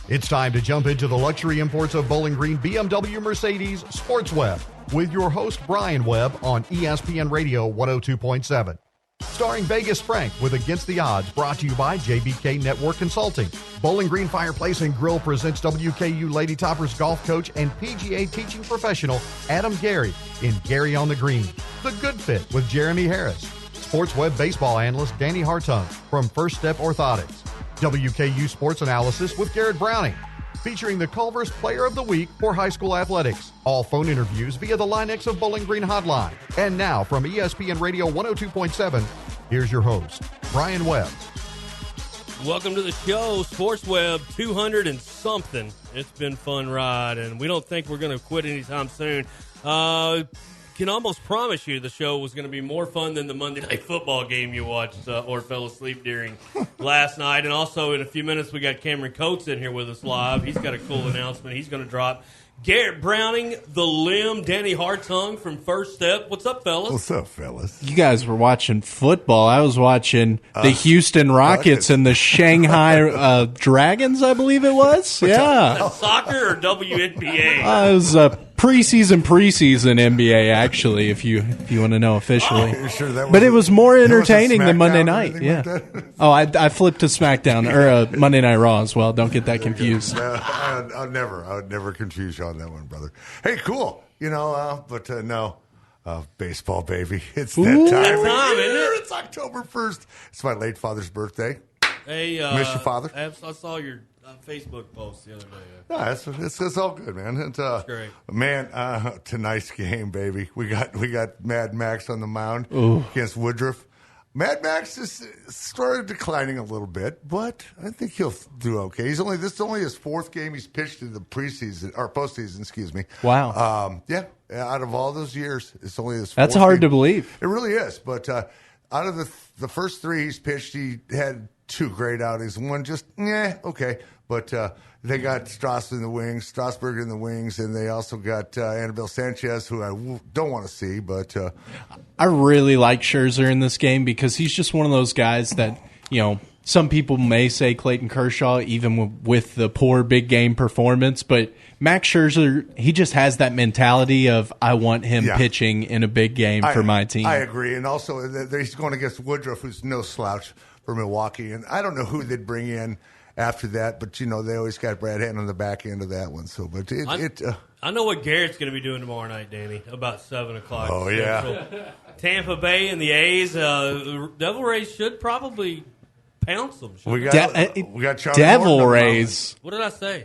It's time to jump into the luxury imports of Bowling Green, BMW, Mercedes, Sports Webb, with your host Brian Webb on ESPN Radio 102.7. Starring Vegas Frank with Against the Odds, brought to you by JBK Network Consulting. Bowling Green Fireplace and Grill presents WKU Lady Toppers golf coach and PGA teaching professional Adam Gary in Gary on the Green. The Good Fit with Jeremy Harris. Sports Web baseball analyst Danny Hartung from First Step Orthotics. WKU Sports Analysis with Garrett Browning, featuring the Culver's Player of the Week for high school athletics. All phone interviews via the Line-X of Bowling Green Hotline. And now from ESPN Radio 102.7, here's your host, Brian Webb. Welcome to the show, Sports Web 200 and something. It's been a fun ride, and we don't think we're going to quit anytime soon. Can almost promise you the show was going to be more fun than the Monday Night Football game you watched or fell asleep during last night. And also, in a few minutes, we got Cameron Coates in here with us live. He's got a cool announcement he's going to drop. Garrett Browning, The Limb, Danny Hartung from First Step. What's up, fellas? What's up, fellas? You guys were watching football. I was watching the Houston Rockets and the Shanghai Dragons, I believe it was. Yeah. Soccer or WNBA? It was preseason NBA, actually, if you want to know officially. You're sure that was but it was more entertaining than Monday night. Yeah. Like I flipped to SmackDown or Monday Night Raw as well. Don't get that confused. I would never confuse you on that one, brother. Hey, cool. No. Baseball, baby. It's that time. It's October 1st. It's my late father's birthday. Hey, miss your father? I saw your Facebook post the other day. No, it's all good, man. That's great. Man, tonight's game, baby. We got Mad Max on the mound against Woodruff. Mad Max has started declining a little bit, but I think he'll do okay. This is only his fourth game he's pitched in the postseason. Excuse me. Wow. Out of all those years, it's only his fourth. That's hard game. to believe. It really is. But out of the first three he's pitched, he had two great outings. One just okay. But they got Strasburg in the wings, and they also got Anibal Sanchez, who I don't want to see. But I really like Scherzer in this game because he's just one of those guys that, some people may say Clayton Kershaw, even with the poor big game performance. But Max Scherzer, he just has that mentality of, I want him pitching in a big game for my team. I agree. And also, he's going against Woodruff, who's no slouch for Milwaukee. And I don't know who they'd bring in after that, but they always got Brad Hand on the back end of that one. So, but I know what Garrett's going to be doing tomorrow night, Danny, about 7 o'clock. Oh yeah, Tampa Bay and the A's. The Devil Rays should probably pounce them. We got Charlie Devil Morton Rays. What did I say?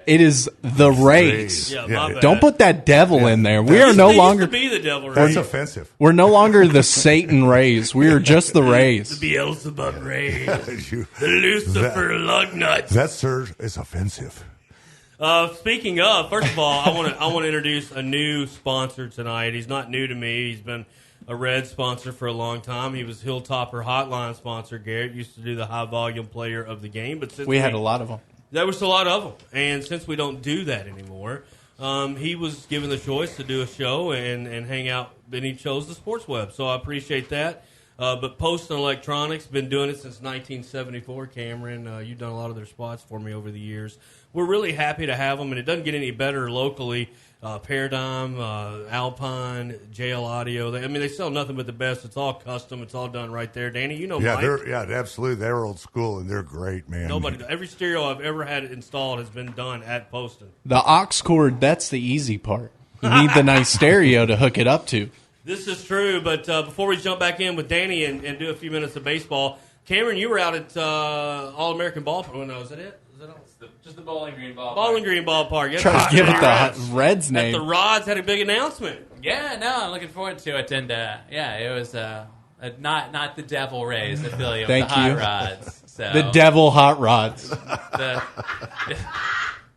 It is the Rays. Yeah, my bad. Don't put that devil in there. We are no longer. Used to be the Devil Rays. That's offensive. We're no longer the Satan Rays. We are just the Rays. The Beelzebub Rays. The Lucifer Lugnuts. That, sir, is offensive. Speaking of, first of all, I want to introduce a new sponsor tonight. He's not new to me. He's been a Red sponsor for a long time. He was Hilltopper Hotline sponsor. Garrett used to do the high volume player of the game, but since we had a lot of them. There was a lot of them, and since we don't do that anymore, he was given the choice to do a show and hang out, and he chose the Sports Web, so I appreciate that. But Post and Electronics, been doing it since 1974. Cameron, you've done a lot of their spots for me over the years. We're really happy to have them, and it doesn't get any better locally. Paradigm, Alpine, JL Audio. They sell nothing but the best. It's all custom. It's all done right there. Danny, Mike. Absolutely. They're old school, and they're great, man. Every stereo I've ever had installed has been done at Poston. The aux cord, that's the easy part. You need the nice stereo to hook it up to. This is true, but before we jump back in with Danny and do a few minutes of baseball, Cameron, you were out at All-American Ballpark. Oh, no, is that it? Just the Bowling Green Ballpark. Bowling Green Ballpark. Try to give it the Reds name. The Rods had a big announcement. Yeah, no, I'm looking forward to it. And, it was not the Devil Rays affiliate with the Hot Rods. So. The Devil Hot Rods.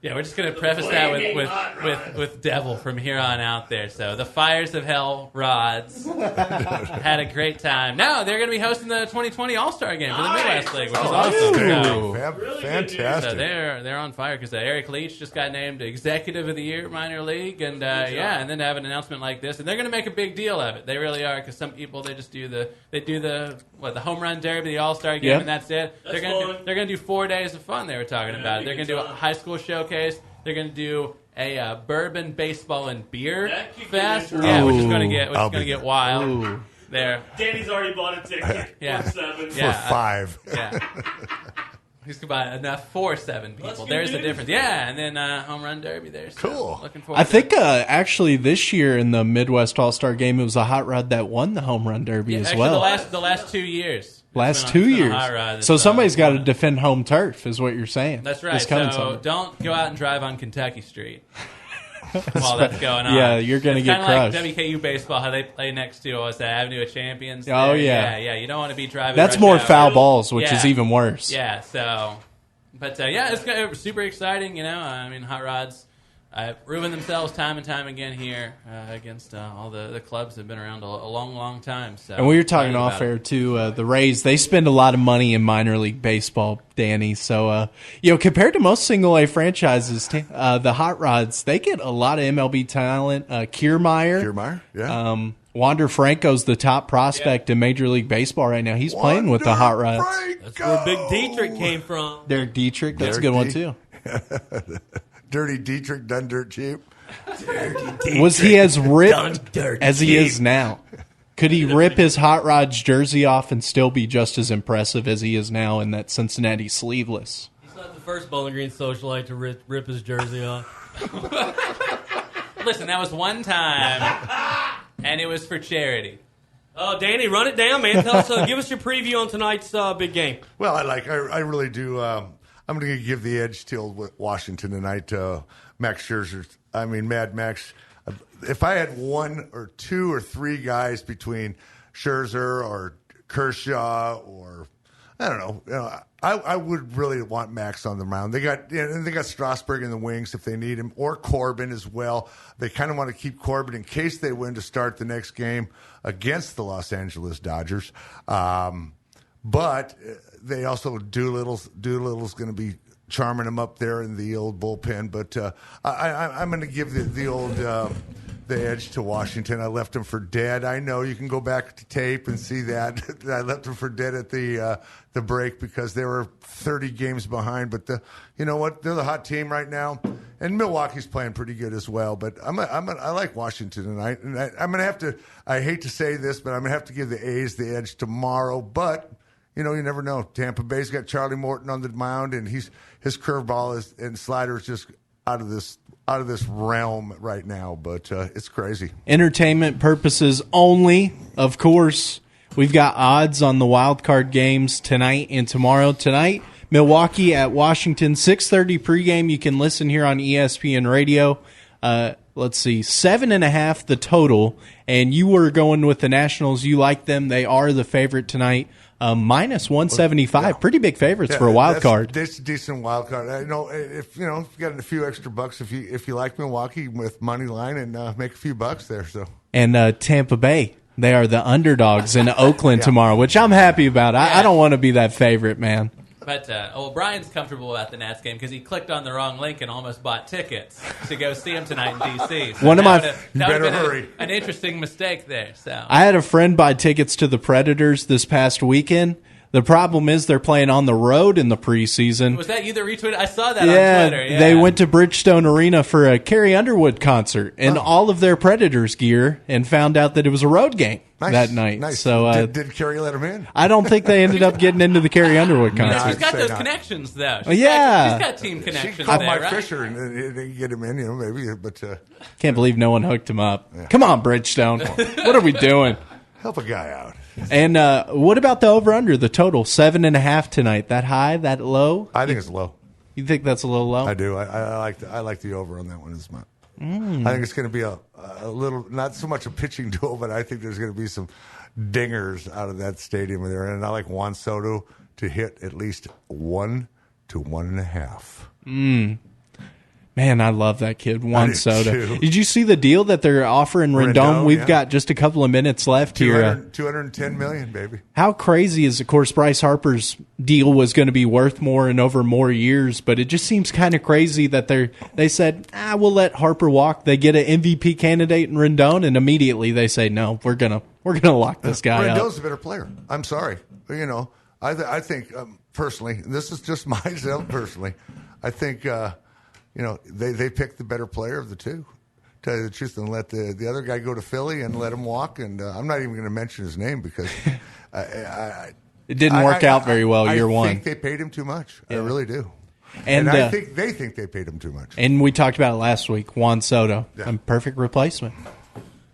Yeah, we're just going to preface that with Devil from here on out there. So the Fires of Hell Rods had a great time. Now they're going to be hosting the 2020 All-Star Game for the Midwest League, which is awesome. So, Fantastic. so they're on fire because Eric Leach just got named Executive of the Year minor league, and and then to have an announcement like this, and they're going to make a big deal of it. They really are, because some people they do the home run derby, the All-Star Game, and that's it. They're going to do 4 days of fun. They were talking about it. They're going to do a high school showcase. They're going to do a bourbon, baseball, and beer fest. Yeah, which is going to get wild. Ooh. There, Danny's already bought a ticket. For 7. For 5. Yeah. He's going to buy enough for 7 people. There's the difference. Yeah, and then home run derby there. So cool. Looking forward. I think actually this year in the Midwest All-Star Game, it was a hot rod that won the home run derby as well. The last 2 years. Last 2 years. So somebody's got to defend home turf, is what you're saying. That's right. So don't go out and drive on Kentucky Street while that's going on. Yeah, you're going to get crushed. Like WKU baseball, how they play next to the Avenue of Champions. Oh, yeah. Yeah, you don't want to be driving. That's more foul balls, which is even worse. Yeah, so. But, it's super exciting, I mean, hot rods proven themselves time and time again here against all the clubs that have been around a long, long time. So, and we were talking off air, too, the Rays, they spend a lot of money in minor league baseball, Danny. So, compared to most single-A franchises, the hot rods, they get a lot of MLB talent. Kiermaier. Yeah. Wander Franco's the top prospect in Major League Baseball right now. He's playing with the Hot Rods. That's where Big Dietrich came from. Derek Dietrich, that's a good one, too. Dirty Dietrich done dirt cheap. Was he as ripped as he is now? Could he rip his Hot Rods jersey off and still be just as impressive as he is now in that Cincinnati sleeveless? He's not the first Bowling Green socialite to rip his jersey off. Listen, that was one time, and it was for charity. Oh, Danny, run it down, man. Tell us, give us your preview on tonight's big game. Well, I really do. I'm going to give the edge to Washington tonight. Max Scherzer. I mean, Mad Max. If I had 1 or 2 or 3 guys between Scherzer or Kershaw or I don't know, I would really want Max on the mound. They got Strasburg in the wings if they need him, or Corbin as well. They kind of want to keep Corbin in case they win to start the next game against the Los Angeles Dodgers. But they also Doolittle's going to be charming him up there in the old bullpen. But I'm going to give the old the edge to Washington. I left him for dead. I know you can go back to tape and see that. I left him for dead at the break because they were 30 games behind. But you know what? They're the hot team right now, and Milwaukee's playing pretty good as well. But I like Washington tonight, and I'm going to have to. I hate to say this, but I'm going to have to give the A's the edge tomorrow. But you never know. Tampa Bay's got Charlie Morton on the mound, and his curveball and slider is just out of this realm right now, but it's crazy. Entertainment purposes only, of course. We've got odds on the wild card games tonight and tomorrow. Tonight, Milwaukee at Washington, 6:30 pregame. You can listen here on ESPN Radio. Let's see, 7.5 the total, and you were going with the Nationals. You like them. They are the favorite tonight. Minus 175, yeah. Pretty big favorites for a wild card. That's a decent wild card. I know if you got a few extra bucks if you like Milwaukee with money line and make a few bucks there. So and Tampa Bay, they are the underdogs in Oakland tomorrow, which I'm happy about. I don't want to be that favorite, man. But Brian's comfortable about the Nats game because he clicked on the wrong link and almost bought tickets to go see him tonight in D.C. So One of my that would have been an interesting mistake there. So I had a friend buy tickets to the Predators this past weekend. The problem is they're playing on the road in the preseason. Was that you that retweeted? I saw that on Twitter. Yeah, they went to Bridgestone Arena for a Carrie Underwood concert and all of their Predators gear and found out that it was a road game that night. Nice. So did Carrie let him in? I don't think they ended up getting into the Carrie Underwood concert. She's got those connections, though. She's got team connections. She called there, Mike right? Fisher and didn't get him in, maybe. But can't believe no one hooked him up. Yeah. Come on, Bridgestone. What are we doing? Help a guy out. And what about the over-under, the total? 7.5 tonight. That high, that low? I think it's low. You think that's a little low? I do. I like the over on that one as much. I think it's going to be a little, not so much a pitching duel, but I think there's going to be some dingers out of that stadium there. And I like Juan Soto to hit at least 1 to 1.5. Man, I love that kid, Juan Soto. Too. Did you see the deal that they're offering Rendon? We've yeah. got just a couple of minutes left here. $210 million, baby. How crazy is, of course, Bryce Harper's deal was going to be worth more and over more years, but it just seems kind of crazy that they said, we'll let Harper walk. They get an MVP candidate in Rendon, and immediately they say, no, we're gonna lock this guy up. Rendon's a better player. I'm sorry. I think personally, this is just myself personally, I think they picked the better player of the two, tell you the truth, and let the other guy go to Philly and let him walk. And I'm not even going to mention his name because it didn't work out very well year one. I think they paid him too much. Yeah. I really do. And I think they think they paid him too much. And we talked about it last week, Juan Soto, a perfect replacement.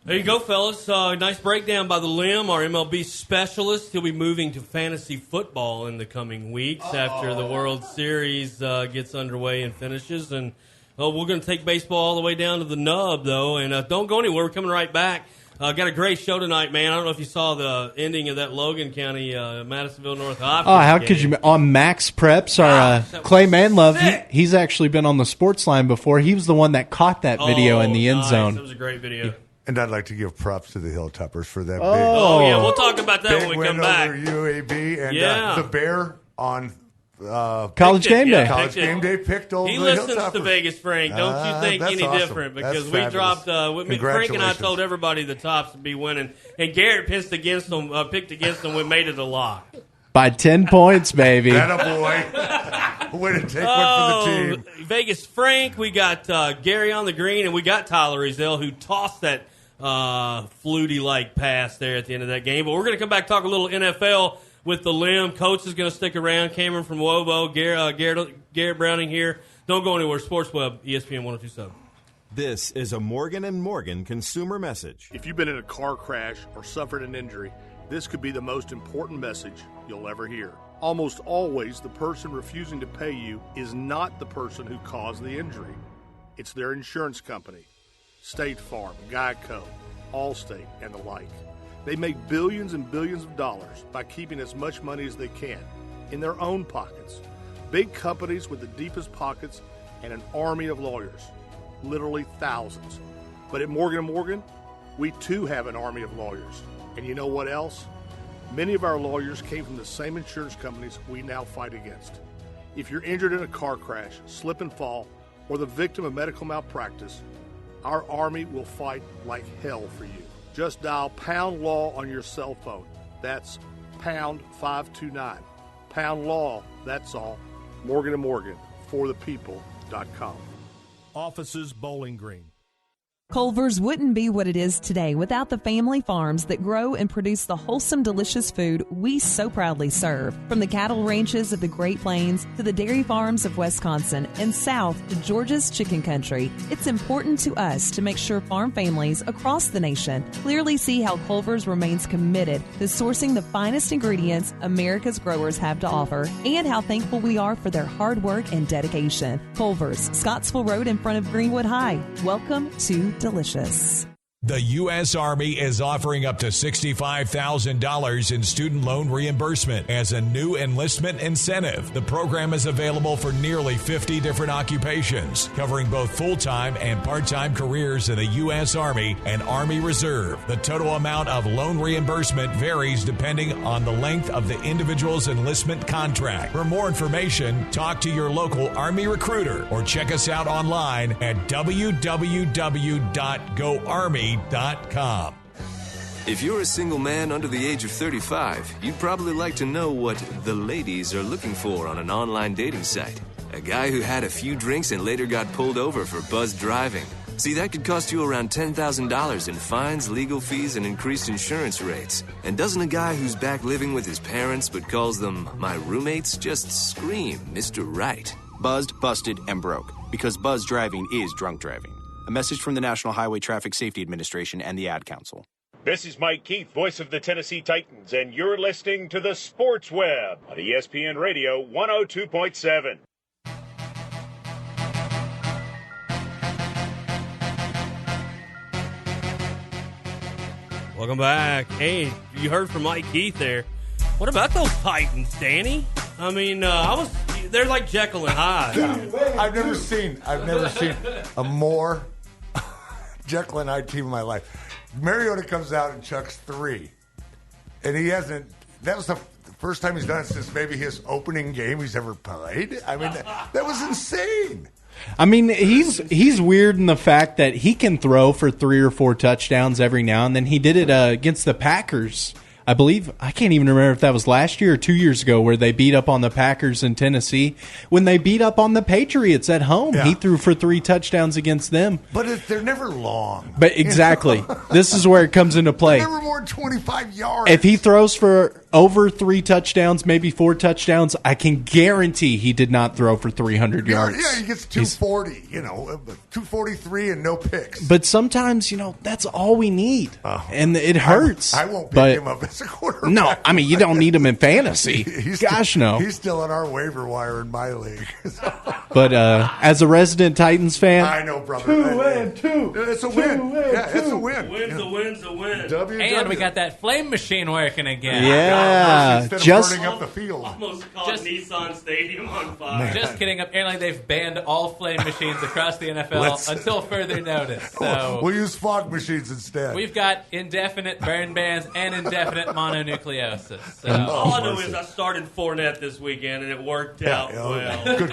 There you go, fellas. Nice breakdown by the Limb, our MLB specialist. He'll be moving to fantasy football in the coming weeks after the World Series gets underway and finishes. And we're going to take baseball all the way down to the nub, though. And don't go anywhere. We're coming right back. Got a great show tonight, man. I don't know if you saw the ending of that Logan County, Madisonville North Hopkins how game. could you? On Max Preps, our Clay Manlove, he's actually been on the Sports Line before. He was the one that caught that video in the end zone. That was a great video. And I'd like to give props to the Hilltoppers for that yeah, we'll talk about that big when we come win back. over UAB and the Bear on College Game Day. College Game Day picked old He the listens Hilltoppers. to Vegas, Frank. Don't you think that's any awesome. different? Because That's we fabulous. dropped. Frank and I told everybody the Tops would be winning, and Garrett picked against them. We made it a lock. By 10 points, baby. Attaboy. Way to take one for the team. Vegas Frank, we got Gary on the green, and we got Tyler Ezel, who tossed that flutie-like pass there at the end of that game. But we're going to come back and talk a little NFL with the Limb. Coach is going to stick around. Cameron from Wobo, Garrett Browning here. Don't go anywhere. Sports Web, ESPN 102.7. This is a Morgan & Morgan consumer message. If you've been in a car crash or suffered an injury, this could be the most important message you'll ever hear. Almost always, the person refusing to pay you is not the person who caused the injury. It's their insurance company. State Farm, Geico, Allstate, and the like. They make billions and billions of dollars by keeping as much money as they can in their own pockets. Big companies with the deepest pockets and an army of lawyers, literally thousands. But at Morgan & Morgan, we too have an army of lawyers. And you know what else? Many of our lawyers came from the same insurance companies we now fight against. If you're injured in a car crash, slip and fall, or the victim of medical malpractice, our Army will fight like hell for you. Just dial Pound Law on your cell phone. That's pound 529. Pound Law, that's all. Morgan & Morgan, forthepeople.com. Offices Bowling Green. Culver's wouldn't be what it is today without the family farms that grow and produce the wholesome, delicious food we so proudly serve. From the cattle ranches of the Great Plains to the dairy farms of Wisconsin and south to Georgia's chicken country, it's important to us to make sure farm families across the nation clearly see how Culver's remains committed to sourcing the finest ingredients America's growers have to offer and how thankful we are for their hard work and dedication. Culver's, Scottsville Road in front of Greenwood High. Welcome to delicious. The U.S. Army is offering up to $65,000 in student loan reimbursement as a new enlistment incentive. The program is available for nearly 50 different occupations, covering both full-time and part-time careers in the U.S. Army and Army Reserve. The total amount of loan reimbursement varies depending on the length of the individual's enlistment contract. For more information, talk to your local Army recruiter or check us out online at www.goarmy.com. If you're a single man under the age of 35, you'd probably like to know what the ladies are looking for on an online dating site. A guy who had a few drinks and later got pulled over for buzzed driving. See, that could cost you around $10,000 in fines, legal fees, and increased insurance rates. And doesn't a guy who's back living with his parents but calls them my roommates just scream Mr. Right? Buzzed, busted, and broke. Because buzz driving is drunk driving. A message from the National Highway Traffic Safety Administration and the Ad Council. This is Mike Keith, voice of the Tennessee Titans, and you're listening to the Sports Web on ESPN Radio 102.7. Welcome back. Hey, you heard from Mike Keith there. What about those Titans, Danny? I mean, they're like Jekyll and Hyde. I've never seen a more Jekyll and Hyde team in my life. Mariota comes out and chucks 3, and he hasn't. That was the first time he's done it since maybe his opening game he's ever played. I mean, that was insane. I mean, he's weird in the fact that he can throw for 3 or 4 touchdowns every now and then. He did it against the Packers. I believe, I can't even remember if that was last year or 2 years ago, where they beat up on the Packers in Tennessee. When they beat up on the Patriots at home, he threw for 3 touchdowns against them. But they're never long. But exactly. This is where it comes into play. They're never more than 25 yards. If he throws for over 3 touchdowns, maybe 4 touchdowns, I can guarantee he did not throw for 300 yards. Yeah, he gets 240, 243 and no picks. But sometimes, that's all we need. And it hurts. I won't pick him up as a quarterback. No, I mean, you don't need him in fantasy. Gosh, no. He's still on our waiver wire in my league. But as a resident Titans fan, I know, brother. 2 It's a win. It's a win. Win's a win. And we got that flame machine working again. Yeah. Instead of burning up the field. Almost caught Nissan Stadium on fire. Just kidding. Apparently, they've banned all flame machines across the NFL until further notice. So we'll use fog machines instead. We've got indefinite burn bans and indefinite mononucleosis. So. All I know is I started Fournette this weekend, and it worked out well. Good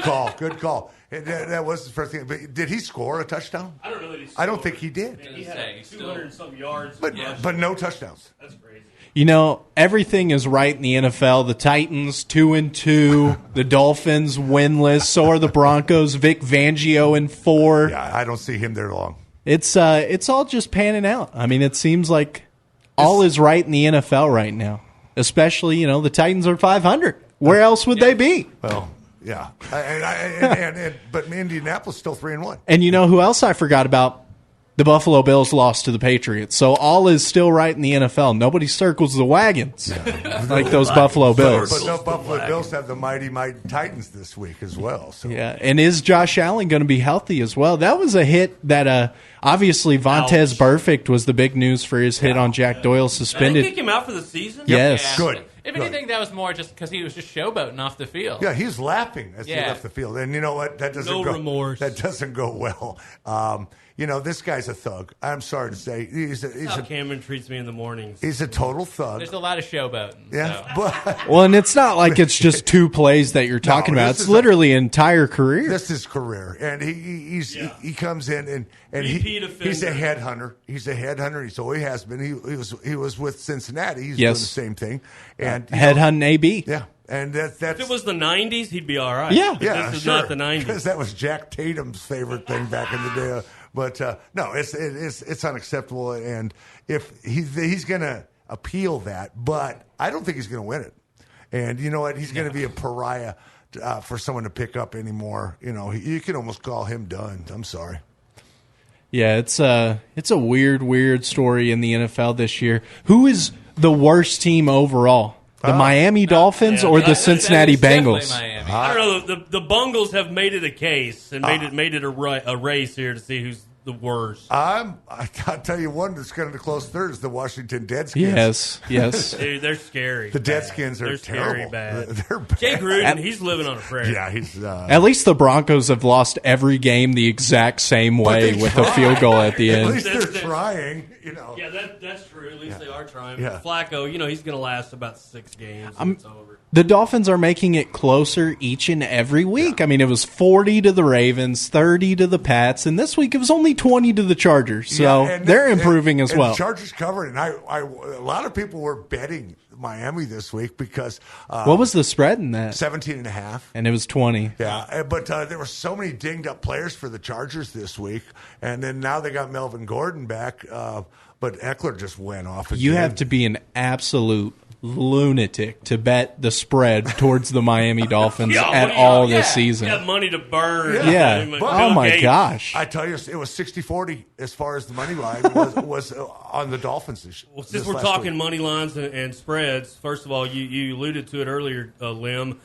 call. That was the first thing. But did he score a touchdown? I don't know that he scored. I don't think he did. He had 200 and some yards. But no touchdowns. That's crazy. Everything is right in the NFL. The Titans 2-2, the Dolphins winless. So are the Broncos. Vic Fangio in 4. Yeah, I don't see him there long. It's all just panning out. I mean, it seems like all is right in the NFL right now. Especially, the Titans are 500. Where else would they be? Well, yeah. But Indianapolis still 3-1. And you know who else I forgot about? The Buffalo Bills lost to the Patriots. So all is still right in the NFL. Nobody circles the wagons like those Buffalo Bills. But no Buffalo Bills have the mighty Titans this week as well. So. Yeah, and is Josh Allen going to be healthy as well? That was a hit that obviously Vontaze Burfict was the big news for his hit on Jack Doyle suspended. Did they kick him out for the season? Yes. Yeah. Good. If anything, that was more just because he was just showboating off the field. Yeah, he's laughing as he left the field. And you know what? That doesn't go remorse. That doesn't go well. This guy's a thug. I'm sorry to say. He's how Cameron treats me in the mornings. He's a total thug. There's a lot of showboating. Yeah, so. Well, and it's not like it's just 2 plays that you're talking about. It's literally an entire career. This is career, and he comes in and he's a headhunter. He's a headhunter. He always has been. He was with Cincinnati. He's doing the same thing. And headhunting AB. Yeah. And that's if it was the 90s, he'd be all right. Yeah. This is not the 90s. Because that was Jack Tatum's favorite thing back in the day. But no, it's unacceptable. And if he's going to appeal that, but I don't think he's going to win it. And you know what? He's going to be a pariah for someone to pick up anymore. You can almost call him done. I'm sorry. Yeah, it's a weird story in the NFL this year. Who is the worst team overall? The Miami Dolphins or the Cincinnati Bengals? I don't know. The Bungles have made it a case and made it a race here to see who's the worst. I'll tell you one that's going to close third is the Washington Deadskins. Yes. Dude, they're scary. The Deadskins are terrible. Bad. They're bad. Jay Gruden, he's living on a prayer. Yeah, he's. At least the Broncos have lost every game the exact same way with a field goal at the end. At least they're trying. Yeah, that's true. At least they are trying. Yeah. Flacco, he's going to last about 6 games. And it's over. The Dolphins are making it closer each and every week. I mean, it was 40 to the Ravens, 30 to the Pats, and this week it was only 20 to the Chargers. So they're improving as well. The Chargers covered, and a lot of people were betting Miami this week because what was the spread in that? 17.5, and it was 20. Yeah, but there were so many dinged up players for the Chargers this week, and then now they got Melvin Gordon back, but Eckler just went off again. You have to be an absolute lunatic to bet the spread towards the Miami Dolphins at all this season. You have money to burn. Yeah. Oh, my gosh. I tell you, it was 60-40 as far as the money line was on the Dolphins. Well, since we're talking money lines and spreads, first of all, you alluded to it earlier, Lim.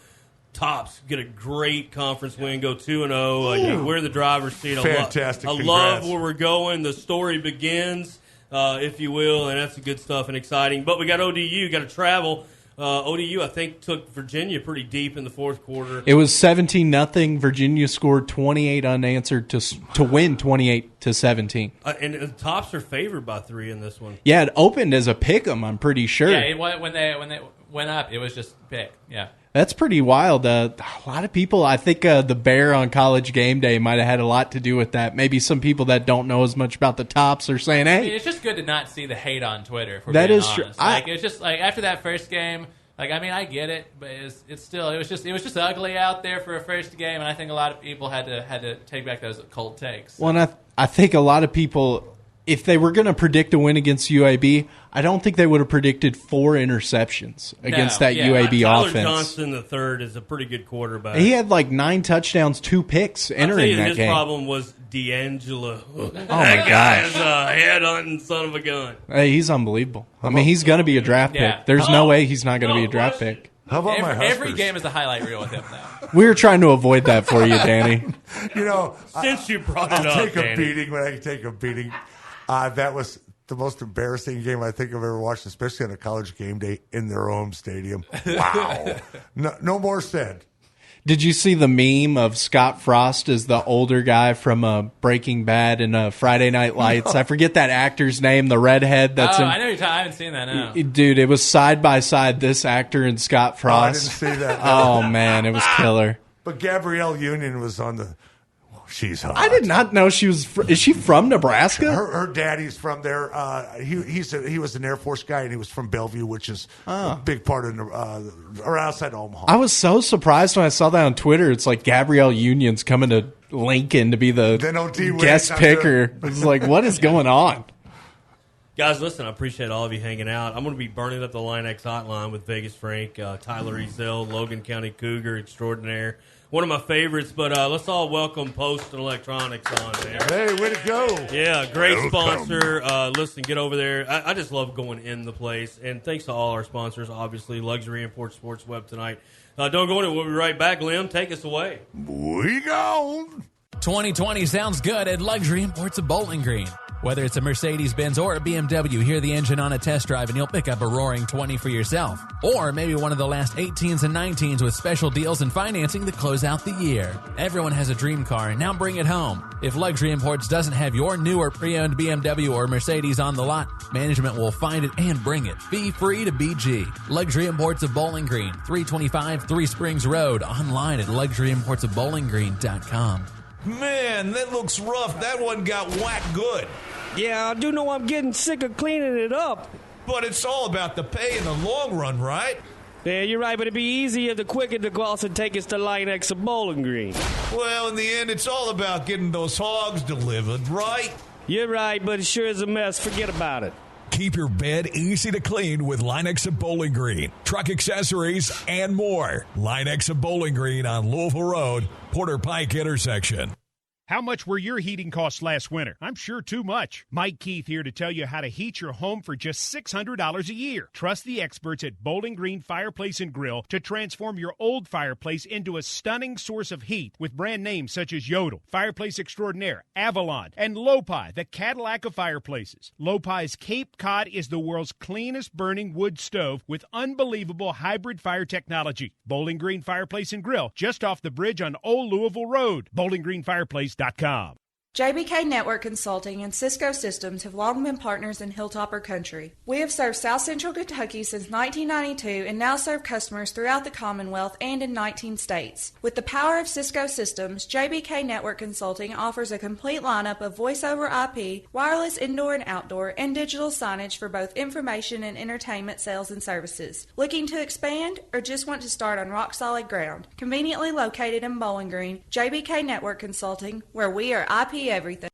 Tops get a great conference win, go 2-0. We're in the driver's seat. Fantastic. I love where we're going. The story begins. If you will, and that's the good stuff and exciting. But we got ODU, got to travel ODU, I think, took Virginia pretty deep in the fourth quarter. It was 17-0. Virginia scored 28 unanswered to win 28-17. And the Tops are favored by 3 in this one. Yeah, it opened as a pick 'em, I'm pretty sure. Yeah, when they went up, it was just pick. Yeah. That's pretty wild. A lot of people, I think the Bear on College Game Day might have had a lot to do with that. Maybe some people that don't know as much about the Tops are saying, hey. I mean, it's just good to not see the hate on Twitter, if we're that being is honest. true. Like, it's just like after that first game, like, I mean, I get it, but it was just ugly out there for a first game, and I think a lot of people had to take back those cold takes. Well, and I think a lot of people, if they were going to predict a win against UAB, I don't think they would have predicted 4 interceptions against that UAB Tyler offense. Johnson III is a pretty good quarterback. He had like 9 touchdowns, 2 picks entering that his game. His problem was D'Angelo. Oh, my that guy is gosh. a head-hunting son of a gun. Hey, he's unbelievable. I mean, he's going to be a draft pick. There's no way he's not going to be a draft pick. How about my Huskers? Every game is a highlight reel with him now. We were trying to avoid that for you, Danny. You know, since you brought it up, I'll take Danny. a beating when I can take a beating. That was the most embarrassing game I think I've ever watched, especially on a College Game Day in their home stadium. Wow. No more said. Did you see the meme of Scott Frost as the older guy from Breaking Bad and Friday Night Lights? No. I forget that actor's name, the redhead. That's I know you're talking. I haven't seen that, no. Dude, it was side by side, this actor and Scott Frost. I didn't see that. Oh, man, it was killer. But Gabrielle Union was on the... She's hot. I did not know she was... Is she from Nebraska? Her daddy's from there. He was an Air Force guy, and he was from Bellevue, which is a big part of or outside Omaha. I was so surprised when I saw that on Twitter. It's like Gabrielle Union's coming to Lincoln to be the guest picker. It's like, what is going on? Guys, listen, I appreciate all of you hanging out. I'm going to be burning up the Line X hotline with Vegas Frank, Tyler Ezell, Logan County Cougar extraordinaire. One of my favorites, but let's all welcome Post and Electronics on there. Hey, way to go. Yeah, great sponsor. Listen, get over there. I just love going in the place. And thanks to all our sponsors, obviously, Luxury Import Sports Web tonight. Don't go anywhere. We'll be right back. Lim, take us away. We go. 2020 sounds good at Luxury Imports of Bowling Green. Whether it's a Mercedes-Benz or a BMW, hear the engine on a test drive and you'll pick up a roaring 20 for yourself. Or maybe one of the last 18s and 19s with special deals and financing to close out the year. Everyone has a dream car, and now bring it home. If Luxury Imports doesn't have your new or pre-owned BMW or Mercedes on the lot, management will find it and bring it. Fee-free to BG. Luxury Imports of Bowling Green, 325 Three Springs Road. Online at luxuryimportsofbowlingreen.com. Man, that looks rough. That one got whacked good. Yeah, I do know I'm getting sick of cleaning it up. But it's all about the pay in the long run, right? Yeah, you're right, but it'd be easier the quicker the gloss and take us to Line X of Bowling Green. Well, in the end, it's all about getting those hogs delivered, right? You're right, but it sure is a mess. Forget about it. Keep your bed easy to clean with Line-X of Bowling Green. Truck accessories and more. Line-X of Bowling Green on Louisville Road, Porter Pike intersection. How much were your heating costs last winter? I'm sure too much. Mike Keith here to tell you how to heat your home for just $600 a year. Trust the experts at Bowling Green Fireplace and Grill to transform your old fireplace into a stunning source of heat with brand names such as Yodel, Fireplace Extraordinaire, Avalon, and Lopi, the Cadillac of fireplaces. Lopi's Cape Cod is the world's cleanest burning wood stove with unbelievable hybrid fire technology. Bowling Green Fireplace and Grill, just off the bridge on Old Louisville Road. BowlingGreenFireplace.com. JBK Network Consulting and Cisco Systems have long been partners in Hilltopper Country. We have served South Central Kentucky since 1992 and now serve customers throughout the Commonwealth and in 19 states. With the power of Cisco Systems, JBK Network Consulting offers a complete lineup of voice-over IP, wireless indoor and outdoor, and digital signage for both information and entertainment sales and services. Looking to expand or just want to start on rock-solid ground? Conveniently located in Bowling Green, JBK Network Consulting, where we are IP everything.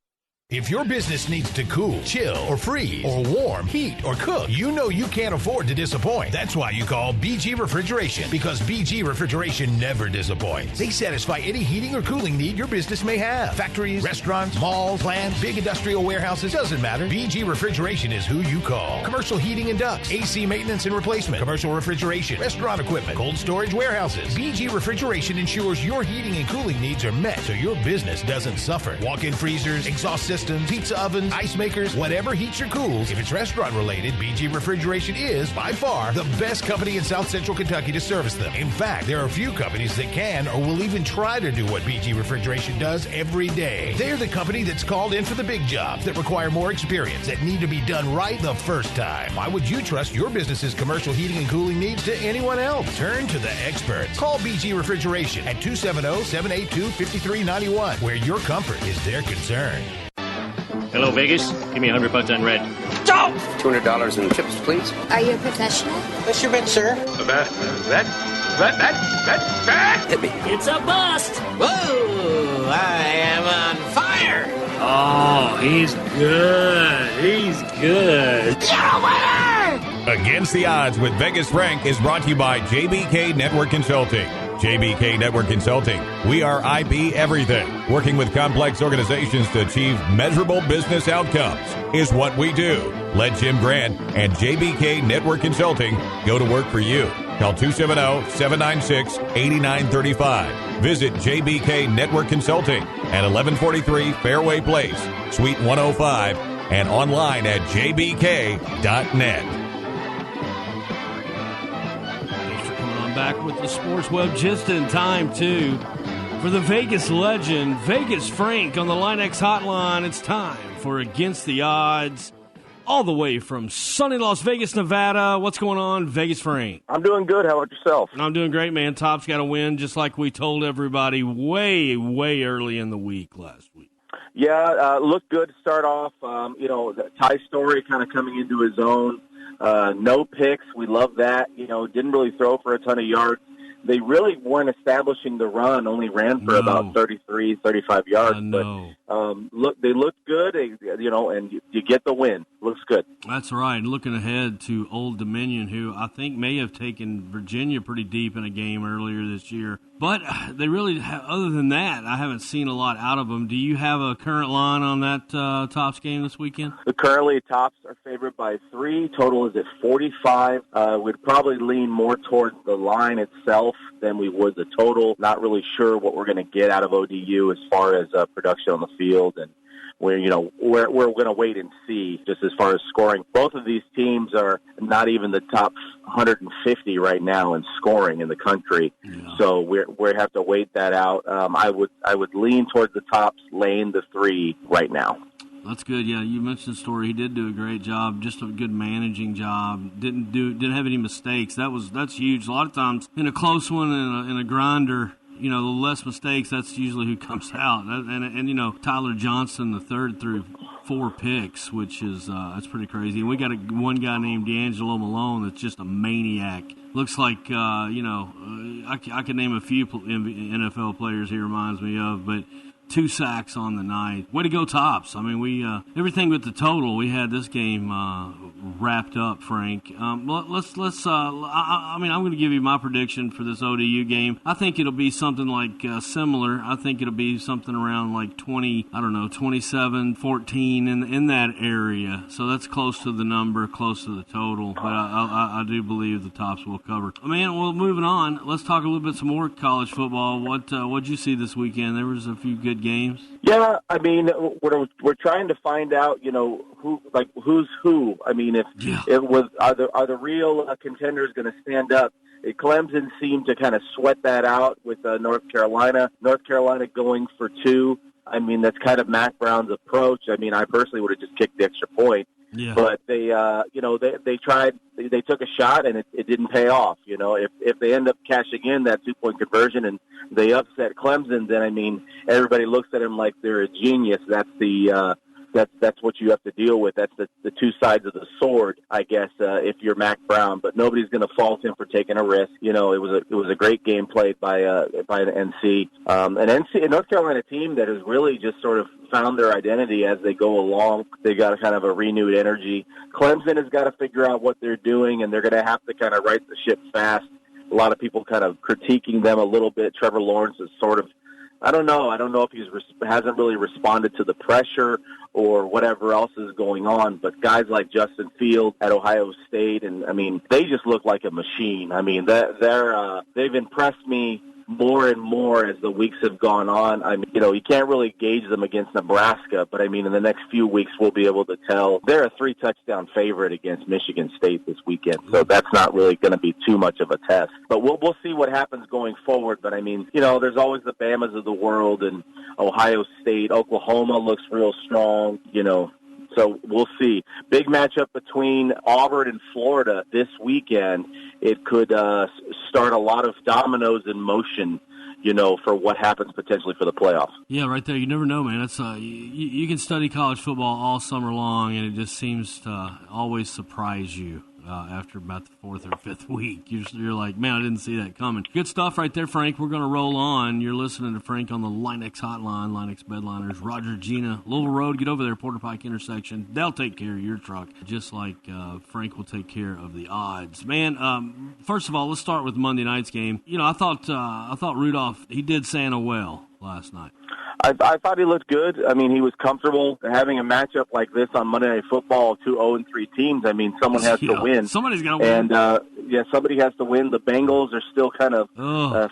If your business needs to cool, chill, or freeze, or warm, heat, or cook, you know you can't afford to disappoint. That's why you call BG Refrigeration, because BG Refrigeration never disappoints. They satisfy any heating or cooling need your business may have. Factories, restaurants, malls, plants, big industrial warehouses, doesn't matter. BG Refrigeration is who you call. Commercial heating and ducts, AC maintenance and replacement, commercial refrigeration, restaurant equipment, cold storage warehouses. BG Refrigeration ensures your heating and cooling needs are met so your business doesn't suffer. Walk-in freezers, exhaust systems, systems, pizza ovens, ice makers, whatever heats or cools. If it's restaurant related, BG Refrigeration is, by far, the best company in South Central Kentucky to service them. In fact, there are a few companies that can or will even try to do what BG Refrigeration does every day. They're the company that's called in for the big jobs that require more experience, that need to be done right the first time. Why would you trust your business's commercial heating and cooling needs to anyone else? Turn to the experts. Call BG Refrigeration at 270-782-5391, where your comfort is their concern. Hello, Vegas. Give me $100 on red. Go! $200 in chips, please. Are you a professional? What's your bet, sir? Bet. Hit me. It's a bust! Whoa! I am on fire! Oh, he's good. He's good. You're a winner! Against the Odds with Vegas Frank is brought to you by JBK Network Consulting. JBK Network Consulting. We are IP everything. Working with complex organizations to achieve measurable business outcomes is what we do. Let Jim Grant and JBK Network Consulting go to work for you. Call 270-796-8935. Visit JBK Network Consulting at 1143 Fairway Place, Suite 105, and online at jbk.net. Back with the Sports Web just in time, too, for the Vegas legend, Vegas Frank, on the Line X hotline. It's time for Against the Odds, all the way from sunny Las Vegas, Nevada. What's going on, Vegas Frank? I'm doing good. How about yourself? I'm doing great, man. Top's got a win, just like we told everybody way early in the week last week. Yeah, looked good to start off. Ty Story kind of coming into his own. No picks. We love that. Didn't really throw for a ton of yards. They really weren't establishing the run, only ran for about 33, 35 yards. But they looked good, and you get the win. Looks good. That's right. Looking ahead to Old Dominion, who I think may have taken Virginia pretty deep in a game earlier this year. But they really, other than that, I haven't seen a lot out of them. Do you have a current line on that Tops game this weekend? Currently, Tops are favored by 3. Total is at 45. We'd probably lean more towards the line itself than we would the total. Not really sure what we're going to get out of ODU as far as production on the field, and we're going to wait and see just as far as scoring. Both of these teams are not even the top 150 right now in scoring in the country, so we have to wait that out. I would lean towards the Tops, laying the 3 right now. That's good. Yeah, you mentioned Story. He did do a great job, just a good managing job. Didn't have any mistakes. That's huge. A lot of times in a close one and in a grinder, the less mistakes, that's usually who comes out. And Tyler Johnson, the third, threw 4 picks, which is that's pretty crazy. And we got one guy named D'Angelo Malone that's just a maniac. Looks like I could name a few NFL players he reminds me of, but 2 sacks on the night. Way to go, Tops. I mean, we everything with the total, we had this game wrapped up, Frank. I'm going to give you my prediction for this ODU game. I think it'll be something like similar. I think it'll be something around like 27-14 in that area. So that's close to the number, close to the total. But I do believe the Tops will cover. Man, well, moving on. Let's talk a little bit some more college football. What'd you see this weekend? There was a few good games. Yeah, I mean, we're trying to find out, who's who. I mean, are the real contenders going to stand up? Clemson seemed to kind of sweat that out with North Carolina. North Carolina going for 2. I mean, that's kind of Mac Brown's approach. I mean, I personally would have just kicked the extra point. Yeah. But they tried. They took a shot and it didn't pay off. If they end up cashing in that 2-point conversion and they upset Clemson, then I mean everybody looks at them like they're a genius. That's what you have to deal with. That's the 2 sides of the sword, I guess. If you're Mac Brown, but nobody's going to fault him for taking a risk. It was a great game played by an NC, an North Carolina team that has really just sort of found their identity as they go along. They got kind of a renewed energy. Clemson has got to figure out what they're doing, and they're going to have to kind of right the ship fast. A lot of people kind of critiquing them a little bit. Trevor Lawrence is sort of, I don't know if he hasn't really responded to the pressure or whatever else is going on. But guys like Justin Fields at Ohio State, and I mean, they just look like a machine. I mean, they've impressed me more and more as the weeks have gone on. I mean, you can't really gauge them against Nebraska, but I mean, in the next few weeks, we'll be able to tell. They're a 3-touchdown favorite against Michigan State this weekend, so that's not really going to be too much of a test. But we'll see what happens going forward. But I mean, there's always the Bamas of the world, and Ohio State, Oklahoma looks real strong, So we'll see. Big matchup between Auburn and Florida this weekend. It could start a lot of dominoes in motion, for what happens potentially for the playoffs. Yeah, right there. You never know, man. That's you can study college football all summer long, and it just seems to always surprise you. After about the 4th or 5th week, you're like, man, I didn't see that coming. Good stuff right there, Frank. We're going to roll on. You're listening to Frank on the Linex Hotline, Linex Bedliners, Roger, Gina, Louisville Road. Get over there, Porter Pike intersection. They'll take care of your truck, just like Frank will take care of the odds. Man, first of all, let's start with Monday night's game. I thought Rudolph, he did Santa well last night. I thought he looked good. I mean, he was comfortable having a matchup like this on Monday Night Football, 2 0-3 teams. I mean, someone has to win. Somebody's got to win. And, somebody has to win. The Bengals are still kind of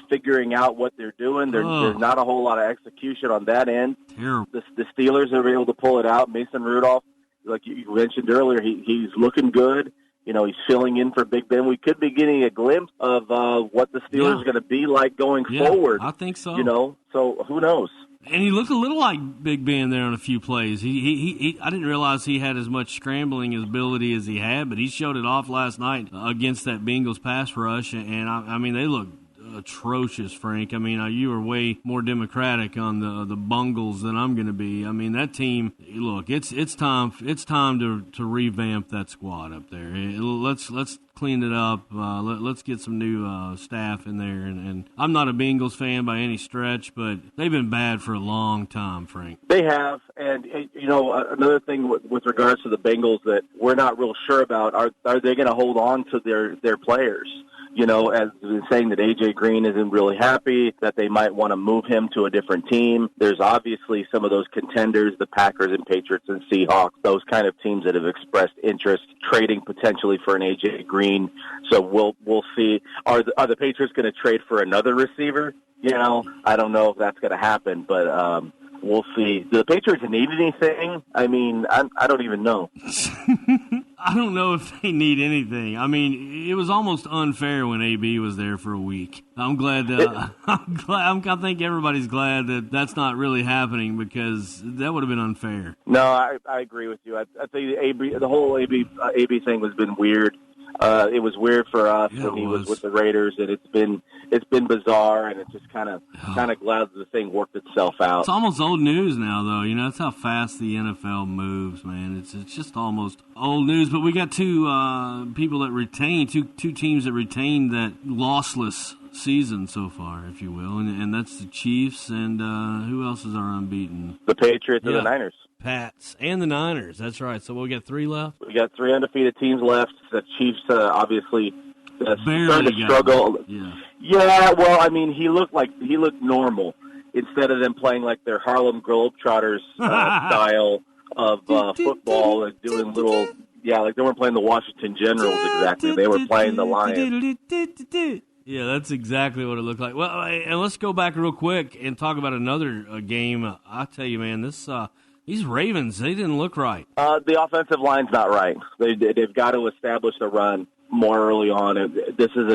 figuring out what they're doing. There's not a whole lot of execution on that end. Terrible. The Steelers are able to pull it out. Mason Rudolph, like you mentioned earlier, he's looking good. He's filling in for Big Ben. We could be getting a glimpse of what the Steelers are going to be like going forward. I think so. So who knows? And he looked a little like Big Ben there on a few plays. He I didn't realize he had as much scrambling ability as he had, but he showed it off last night against that Bengals pass rush. And I mean, they look atrocious, Frank. I mean, you were way more democratic on the Bungles than I'm going to be. I mean, that team. Look, it's time to revamp that squad up there. Let's clean it up. Let's get some new staff in there. And I'm not a Bengals fan by any stretch, but they've been bad for a long time, Frank. They have. And, another thing with regards to the Bengals that we're not real sure about, are they going to hold on to their players? As been saying that A.J. Green isn't really happy, that they might want to move him to a different team. There's obviously some of those contenders, the Packers and Patriots and Seahawks, those kind of teams that have expressed interest trading potentially for an A.J. Green. So we'll see. Are the Patriots going to trade for another receiver? I don't know if that's going to happen, but we'll see. Do the Patriots need anything? I mean, I don't even know. I don't know if they need anything. I mean, it was almost unfair when AB was there for a week. I'm glad. I think everybody's glad that that's not really happening because that would have been unfair. No, I agree with you. I think the whole AB thing has been weird. It was weird for us when he was with the Raiders, and it's been bizarre, and it's just kind of glad the thing worked itself out. It's almost old news now, though. That's how fast the NFL moves, man. It's just almost old news. But we got two people that retain two teams that retained that lossless season so far, if you will, and that's the Chiefs and who else is our unbeaten? The Patriots and the Niners. Pats and the Niners. That's right. So we got 3 left. We got 3 undefeated teams left. The Chiefs obviously barely to struggle. Yeah. Well, I mean, he looked normal instead of them playing like their Harlem Globetrotters style of football and doing little. Yeah, like they weren't playing the Washington Generals exactly. They were playing the Lions. Yeah, that's exactly what it looked like. Well, and let's go back real quick and talk about another game. I tell you, man, these Ravens, they didn't look right. The offensive line's not right. They've got to establish the run more early on. This is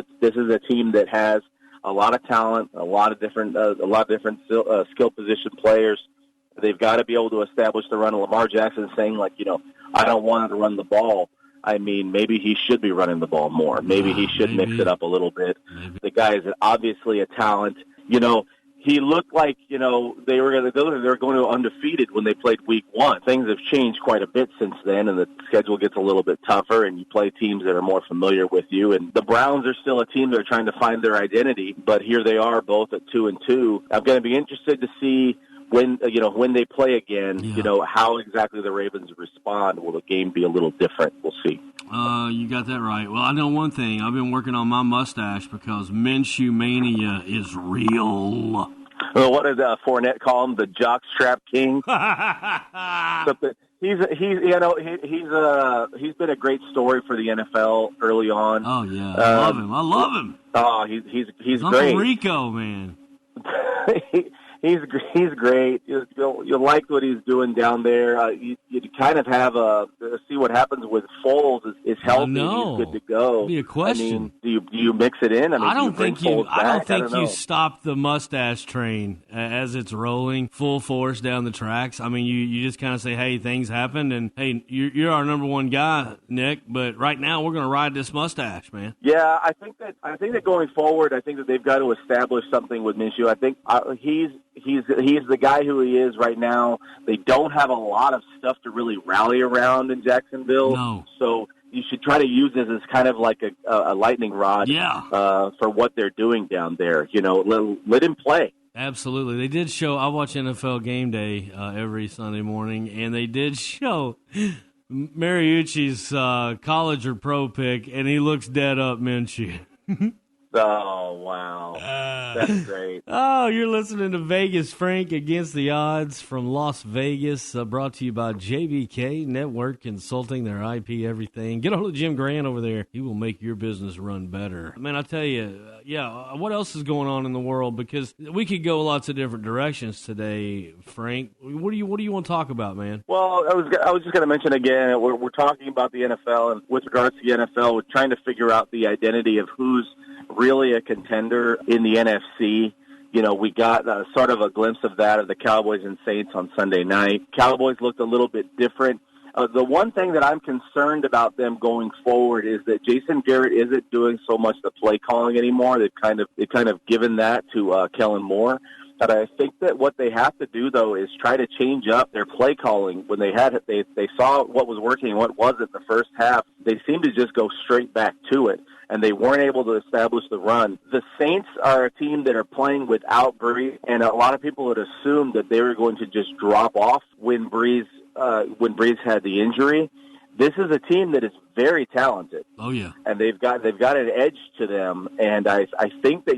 a team that has a lot of talent, a lot of different skill position players. They've got to be able to establish the run. Lamar Jackson saying I don't want to run the ball. I mean, maybe he should be running the ball more. Maybe he should mix it up a little bit. The guy is obviously a talent. He looked like, they were going to undefeated when they played week 1. Things have changed quite a bit since then, and the schedule gets a little bit tougher, and you play teams that are more familiar with you. And the Browns are still a team that are trying to find their identity, but here they are both at 2-2. I'm going to be interested to see when they play again, how exactly the Ravens respond. Will the game be a little different? We'll see. You got that right. Well, I know one thing. I've been working on my mustache because Minshew Mania is real. Well, what did Fournette call him? The jockstrap king. He's been a great story for the NFL early on. Oh yeah, I love him. Oh, he's Uncle great. Rico, man. He's great. You like what he's doing down there. You kind of have see what happens with Foles is healthy. He's good to go. Be a question. I mean, do you mix it in? I mean, I don't think you you stop the mustache train as it's rolling full force down the tracks. I mean, you just kind of say, hey, things happened, and hey, you're our number one guy, Nick. But right now, we're going to ride this mustache, man. Yeah, I think that going forward, I think that they've got to establish something with Minshew. I think he's the guy who he is right now. They don't have a lot of stuff to really rally around in Jacksonville. No. So you should try to use this as kind of like a lightning rod for what they're doing down there. You know, let him play. Absolutely. They did show, I watch NFL Game Day every Sunday morning, and they did show Mariucci's college or pro pick, and he looks dead up Minshew. Oh, wow. That's great. Oh, you're listening to Vegas Frank Against the Odds from Las Vegas, brought to you by JBK Network Consulting, their IP everything. Get a hold of Jim Grant over there. He will make your business run better. Man, I tell you, what else is going on in the world? Because we could go lots of different directions today, Frank. What do you want to talk about, man? Well, I was just going to mention again, we're talking about the NFL, and with regards to the NFL, we're trying to figure out the identity of who's really a contender in the NFC. You know, we got sort of a glimpse of that of the Cowboys and Saints on Sunday night. Cowboys looked a little bit different. The one thing that I'm concerned about them going forward is that Jason Garrett isn't doing so much the play calling anymore. They've kind of given that to Kellen Moore. But I think that what they have to do, though, is try to change up their play calling. When they saw what was working and what wasn't the first half, they seemed to just go straight back to it, and they weren't able to establish the run. The Saints are a team that are playing without Breeze, and a lot of people had assumed that they were going to just drop off when Breeze had the injury. This is a team that is very talented. Oh yeah, and they've got an edge to them, and I think that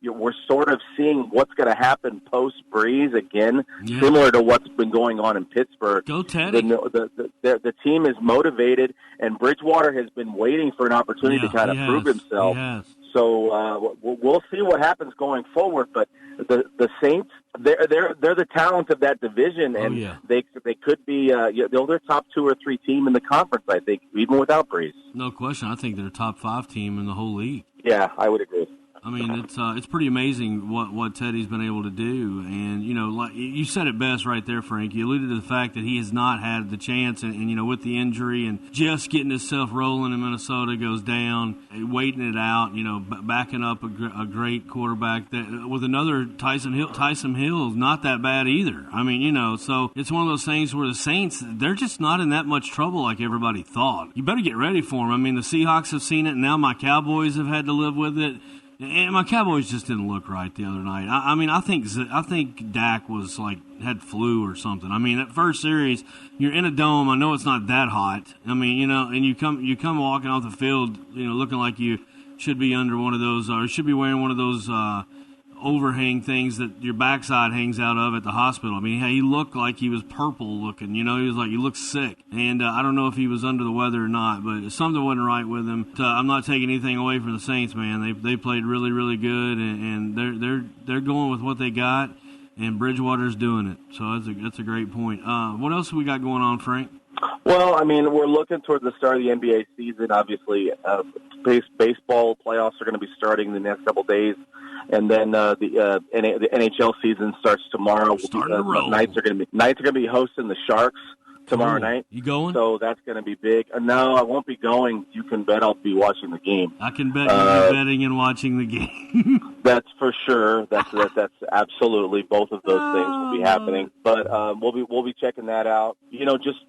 we're sort of seeing what's going to happen post-Breeze again, similar to what's been going on in Pittsburgh. Go Teddy. The team is motivated, and Bridgewater has been waiting for an opportunity to kind of prove himself. He has. So we'll see what happens going forward. But the Saints, they're the talent of that division, and they could be they're top 2 or 3 team in the conference. I think, even without Breeze. No question. I think they're a top 5 team in the whole league. Yeah, I would agree. I mean, it's pretty amazing what Teddy's been able to do, and you know, like you said it best right there, Frank. You alluded to the fact that he has not had the chance, and you know, with the injury and just getting himself rolling in Minnesota, goes down, waiting it out. You know, backing up a great quarterback with another Tyson Hill is not that bad either. I mean, you know, so it's one of those things where the Saints, they're just not in that much trouble like everybody thought. You better get ready for them. I mean, the Seahawks have seen it, and now my Cowboys have had to live with it. And my Cowboys just didn't look right the other night. I mean, I think Dak was had flu or something. I mean, that first series, you're in a dome. I know it's not that hot. I mean, you know, and you come walking off the field, you know, looking like you should be under one of those, or should be wearing one of those overhang things that your backside hangs out of at the hospital. I mean, he looked like he was purple looking. You know, he looked sick. And I don't know if he was under the weather or not, but something wasn't right with him. I'm not taking anything away from the Saints, man. They played really, really good, and they're going with what they got, and Bridgewater's doing it. So that's a great point. What else have we got going on, Frank? Well, I mean, we're looking towards the start of the NBA season. Obviously, baseball playoffs are going to be starting in the next couple days. And then the NHL season starts tomorrow. Knights are going to be hosting the Sharks tomorrow night. You going? So that's going to be big. No, I won't be going. You can bet I'll be watching the game. I can bet you'll be betting and watching the game. That's for sure. That's absolutely, both of those things will be happening. But we'll be checking that out. You know, just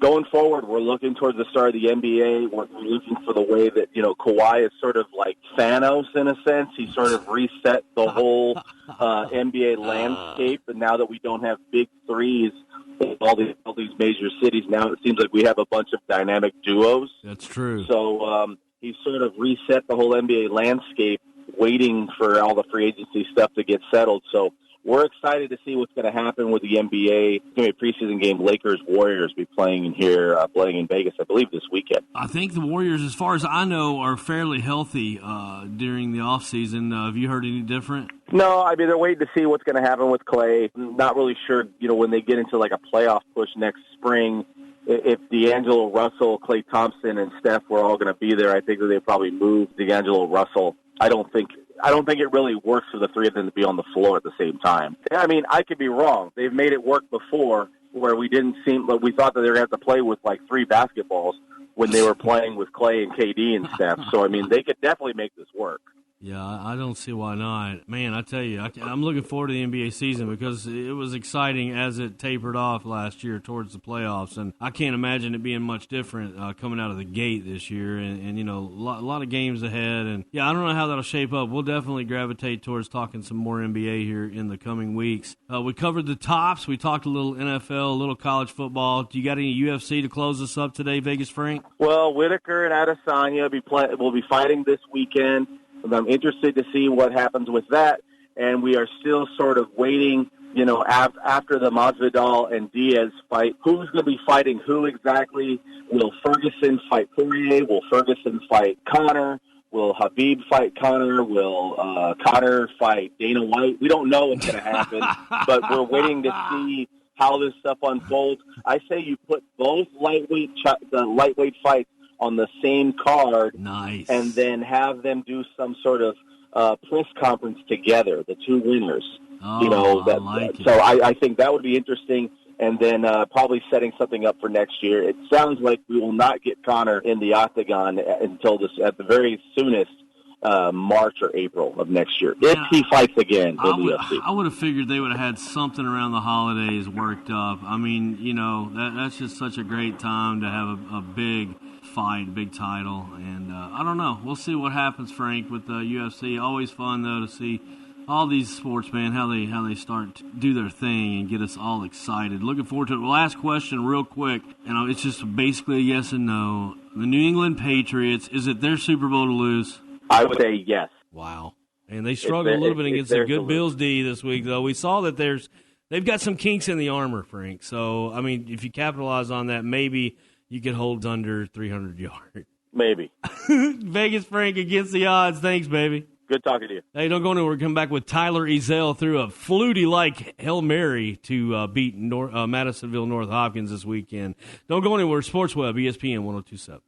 going forward, we're looking towards the start of the NBA. We're looking for the way that, you know, Kawhi is sort of like Thanos in a sense. He sort of reset the whole NBA landscape. And now that we don't have big threes in all these major cities, now it seems like we have a bunch of dynamic duos. That's true. So he sort of reset the whole NBA landscape, waiting for all the free agency stuff to get settled. So we're excited to see what's going to happen with the NBA. It's going to be a preseason game. Lakers-Warriors be playing in Vegas, I believe, this weekend. I think the Warriors, as far as I know, are fairly healthy during the offseason. Have you heard any different? No, I mean, they're waiting to see what's going to happen with Clay. Not really sure, when they get into like a playoff push next spring, if D'Angelo Russell, Klay Thompson, and Steph were all going to be there, I think that they probably move D'Angelo Russell. I don't think it really works for the three of them to be on the floor at the same time. I mean, I could be wrong. They've made it work before where we thought that they were going to have to play with like 3 basketballs when they were playing with Clay and KD and Steph. So, I mean, they could definitely make this work. Yeah, I don't see why not. Man, I tell you, I'm looking forward to the NBA season because it was exciting as it tapered off last year towards the playoffs, and I can't imagine it being much different coming out of the gate this year, and a lot of games ahead, and yeah, I don't know how that'll shape up. We'll definitely gravitate towards talking some more NBA here in the coming weeks. We covered the tops. We talked a little NFL, a little college football. Do you got any UFC to close us up today, Vegas Frank? Well, Whitaker and Adesanya will be fighting this weekend. I'm interested to see what happens with that, and we are still sort of waiting, after the Masvidal and Diaz fight. Who's going to be fighting who exactly? Will Ferguson fight Poirier? Will Ferguson fight Conor? Will Khabib fight Conor? Will Conor fight Dana White? We don't know what's going to happen, but we're waiting to see how this stuff unfolds. I say you put both lightweight fights on the same card, nice, and then have them do some sort of press conference together, the two winners. I think that would be interesting, and then probably setting something up for next year. It sounds like we will not get Conor in the octagon until at the very soonest, March or April of next year, if he fights again in the UFC. I would have figured they would have had something around the holidays worked up. I mean, that's just such a great time to have a big fight, big title, and I don't know. We'll see what happens, Frank, with the UFC. Always fun, though, to see all these sportsmen, how they start to do their thing and get us all excited. Looking forward to it. Last question real quick, it's just basically a yes and no. The New England Patriots, is it their Super Bowl to lose? I would say yes. Wow. And they struggled a little bit against a good Bills D this week, though. We saw that they've got some kinks in the armor, Frank. So, I mean, if you capitalize on that, maybe you could hold under 300 yards. Maybe. Vegas Frank against the odds. Thanks, baby. Good talking to you. Hey, don't go anywhere. Come back with Tyler Ezel through a flutie-like Hail Mary to beat Madisonville North Hopkins this weekend. Don't go anywhere. Sports Webb, ESPN 102.7.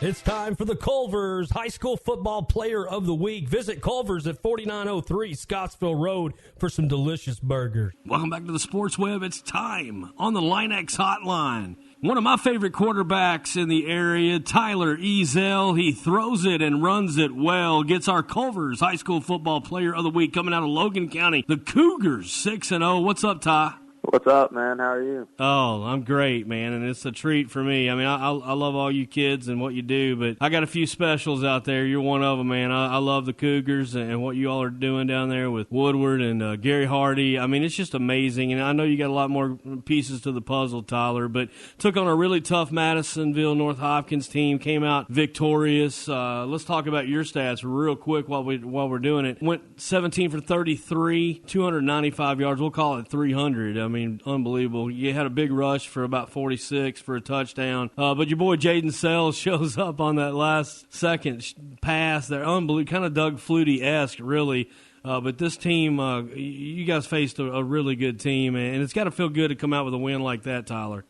It's time for the Culver's High School Football Player of the Week. Visit Culver's at 4903 Scottsville Road for some delicious burgers. Welcome back to the Sports Web. It's time on the Linex Hotline. One of my favorite quarterbacks in the area, Tyler Ezel. He throws it and runs it well. Gets our Culver's High School Football Player of the Week coming out of Logan County. The Cougars 6-0. What's up, Ty? What's up, man? How are you? Oh, I'm great, man, and it's a treat for me. I mean, I love all you kids and what you do, but I got a few specials out there. You're one of them, man. I love the Cougars and what you all are doing down there with Woodward and Gary Hardy. I mean, it's just amazing, and I know you got a lot more pieces to the puzzle, Tyler, but took on a really tough Madisonville North Hopkins team, came out victorious. Let's talk about your stats real quick while we're doing it. Went 17 for 33, 295 yards. We'll call it 300. I mean, unbelievable. You had a big rush for about 46 for a touchdown. But your boy Jaden Sells shows up on that last second pass there. Unbelievable. Kind of Doug Flutie-esque, really. But this team, you guys faced a really good team, and it's got to feel good to come out with a win like that, Tyler.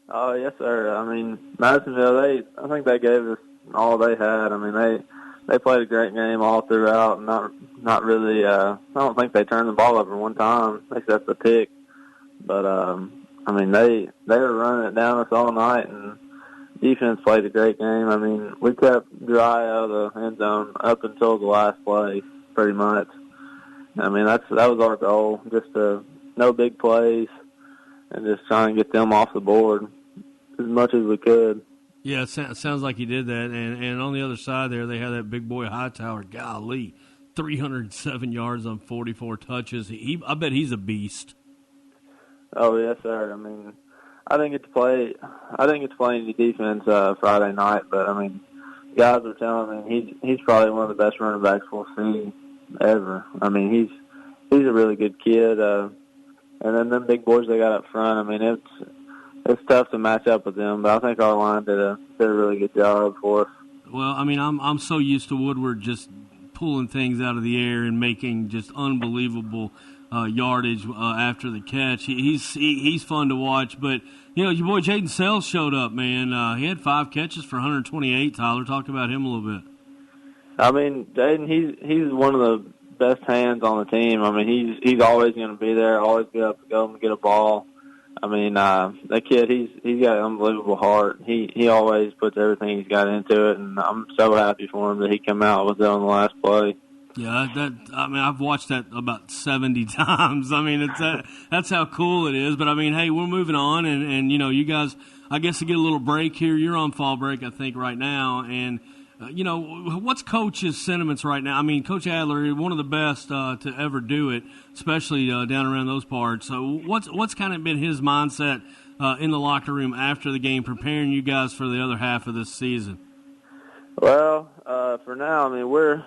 Oh, yes, sir. I mean, Madisonville, I think they gave us all they had. I mean, they played a great game all throughout, and not really. I don't think they turned the ball over one time except the pick. But I mean, they were running it down us all night, and defense played a great game. I mean, we kept dry out of the end zone up until the last play, pretty much. I mean, that was our goal, just to no big plays and just try and get them off the board as much as we could. Yeah, it sounds like he did that. And on the other side there, they had that big boy Hightower. Golly, 307 yards on 44 touches. I bet he's a beast. Oh yes, sir. I mean, I didn't get to play any defense Friday night, but I mean, guys were telling me he's probably one of the best running backs we'll see ever. I mean, he's a really good kid. And then them big boys they got up front. I mean, it's tough to match up with them, but I think our line did a really good job for us. Well, I mean, I'm so used to Woodward just pulling things out of the air and making just unbelievable yardage after the catch. He's fun to watch, but you know, your boy Jaden Sells showed up, man. He had 5 catches for 128. Tyler, talk about him a little bit. I mean, Jaden, he's one of the best hands on the team. I mean, he's always going to be there, always be up to go and get a ball. I mean, that kid, he's got an unbelievable heart. He always puts everything he's got into it, and I'm so happy for him that he came out with it on the last play. Yeah, I mean, I've watched that about 70 times. I mean, that's how cool it is. But, I mean, hey, we're moving on, and you know, you guys, I guess to get a little break here, you're on fall break, I think, right now. And, you know, what's Coach's sentiments right now? I mean, Coach Adler, one of the best to ever do it, especially down around those parts. So what's kind of been his mindset in the locker room after the game, preparing you guys for the other half of this season? Well, for now, I mean, we're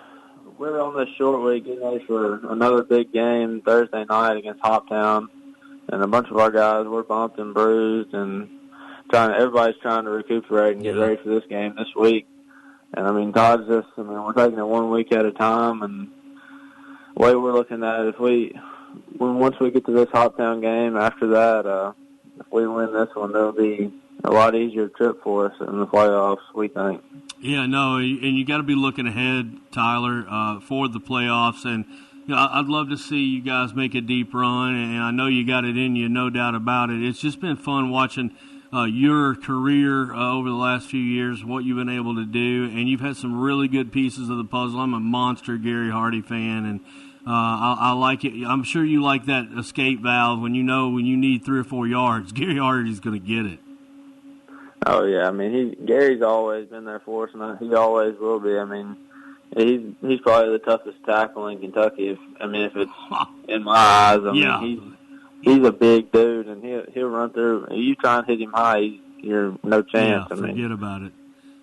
on this short week getting ready for another big game Thursday night against Hoptown, and a bunch of our guys, we're bumped and bruised, and everybody's trying to recuperate and get ready for this game this week. And I mean, we're taking it 1 week at a time, and the way we're looking at it, once we get to this Hoptown game, after that, if we win this one, it'll be a lot easier trip for us in the playoffs, we think. Yeah, no, and you got to be looking ahead, Tyler, for the playoffs. And you know, I'd love to see you guys make a deep run, and I know you got it in you, no doubt about it. It's just been fun watching your career over the last few years, what you've been able to do, and you've had some really good pieces of the puzzle. I'm a monster Gary Hardy fan, and I like it. I'm sure you like that escape valve when you need 3 or 4 yards. Gary Hardy's going to get it. Oh yeah, I mean Gary's always been there for us, and he always will be. I mean, he's probably the toughest tackle in Kentucky. If it's in my eyes, I mean he's a big dude, and he'll run through. You try and hit him high, you're no chance. Yeah, forget about it.